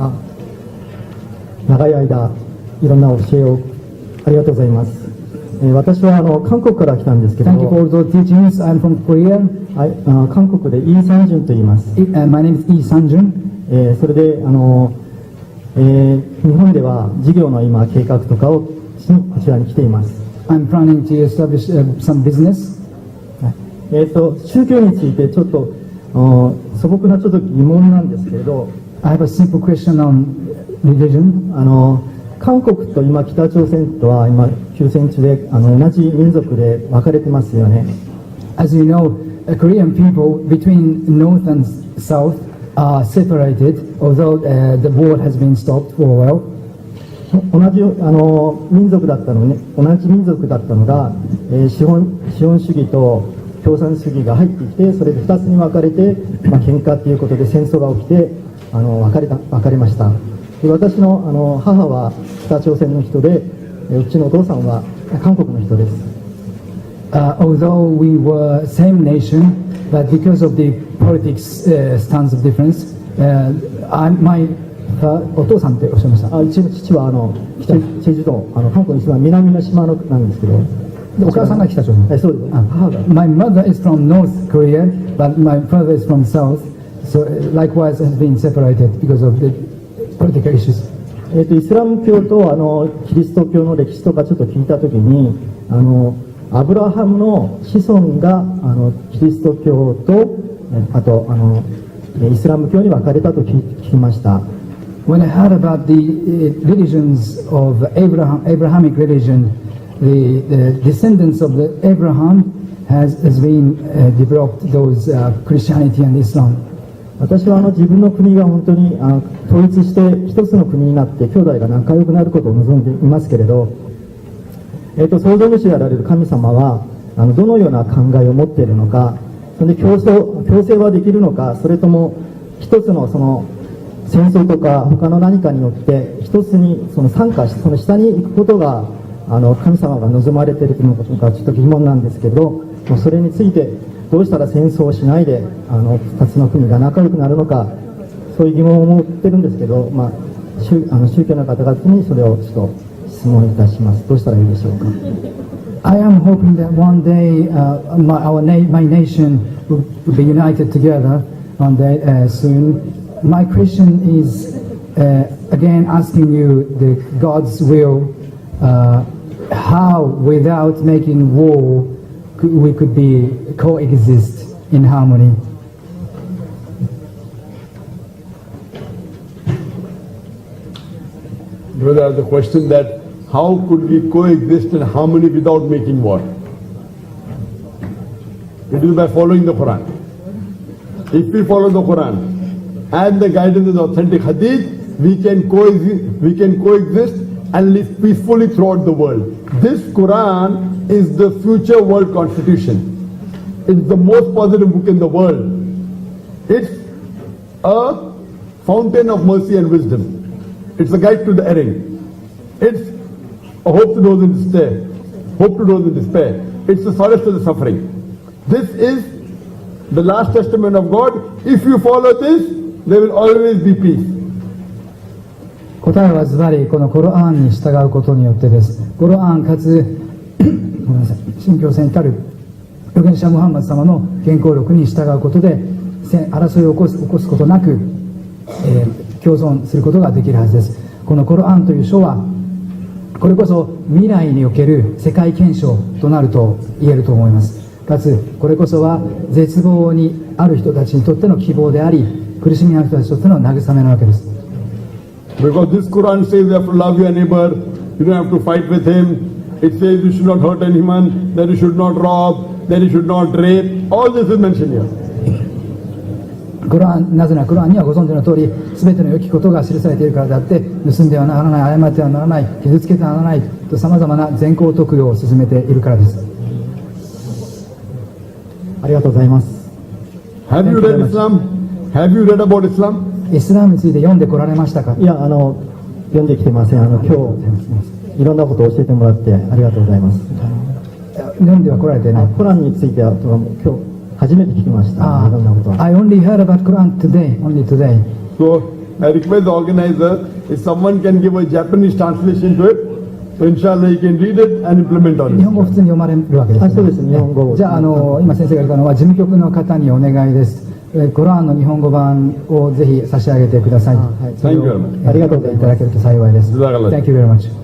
あ、長い間いろんな教えをありがとうございます。私は韓国から来たんですけど Thank you for all the teachings. I'm from Korea. はい、韓国でイ・サンジュンと言います。My name is Lee Sanjun. それで日本では事業の今計画とかをしにこちらに来ています。 I'm planning to establish some business. 宗教についてちょっと素朴なちょっと疑問なんですけれど、 I have a simple question on religion. 韓国と今北朝鮮とは今休戦中で同じ民族で分かれてますよね。 As you know, Korean people between North and South are separated, although the war has been stopped for a while. 同じ民族だったのね、同じ民族だったのが、資本主義と共産主義が入ってきて、それで2つに分かれて、喧嘩ということで戦争が起きて分かれました。で、私の母は北朝鮮の人で、うちのお父さんは韓国の人です。Although we were same nation, but because of the politics stance of difference, my お父さんっておっしゃいました。父はチェジュ島、韓国の一番南の島なんですけど、お母さんが北朝鮮。そうです。母が。My mother is from North Korea, but my father is from South, so likewise has been separated because of the political issues. イスラム教とキリスト教の歴史とかちょっと聞いたときに、アブラハムの子孫がキリスト教とあとイスラム教に分かれたと聞きました。When I heard about the religions of Abrahamic religion, the descendants of the Abraham has been developed those Christianity and Islam. 私は自分の国が本当に統一して一つの国になって兄弟が仲良くなることを望んでいますけれど、創造主であられる神様はどのような考えを持っているのか、それで共生はできるのか、それとも一つの戦争とか他の何かによって一つに参加してその下に行くことが神様が望まれているのかちょっと疑問なんですけど、それについてどうしたら戦争をしないで2つの国が仲良くなるのか、そういう疑問を持ってるんですけど、宗教の方々にそれをちょっと質問いたします。どうしたらいいでしょうか。 I am hoping that one day my nation will be united together one day soon. My question is again asking you the God's will, how without making war we could be coexist in harmony. Brother, the question that how could we coexist in harmony without making war? It is by following the Quran. If we follow the Quran and the guidance of the authentic Hadith, we can coexist and live peacefully throughout the world. This Quran is the future world constitution. It's the most positive book in the world. It's a fountain of mercy and wisdom. It's a guide to the erring. It's a hope to those in despair. It's the solace to the suffering. This is the last testament of God. If you follow this, there will always be peace. 答えはズバリこのコロアンに従うことによってです。コロアンかつごめんなさい、信教戦たる預言者ムハンマド様の原稿録に従うことで争いを起こすことなく、共存することができるはずです。このコロアンという書はこれこそ未来における世界憲章となると言えると思います。かつこれこそは絶望にある人たちにとっての希望であり、苦しみのある人たちにとっての慰めなわけです。Because this Quran says you have to love your neighbor, you don't have to fight with him. It says you should not hurt anyone, that you should not rob, that you should not rape. All this is mentioned here. なぜならコランにはご存知の通り全ての良きことが記されているからであって、盗んではならない、誤ってはならない、傷つけてはならないとさまざまな善行徳用を進めているからです。ありがとうございます。 Have you read Islam? Have you read about Islam? イスラムについて読んでこられましたか？いや、読んできてません。今日いろんなことを教えてもらってありがとうございます。読んではこられてね。コランについては今日初めて聞きました。いろんなことは。I only heard about Quran today, only today. So I request the organizer if someone can give a Japanese translation to it, so inshallah he can read it and implement 日 on 本語を普通に読まれるわけです、あ、そうです日本語をじゃあ、今先生が言ったのは事務局の方にお願いです。コラーンの日本語版をぜひ差し上げてください。はいそれを Thank you very much. ありがとういただけると幸いです。 Jazakallah. Thank you very much.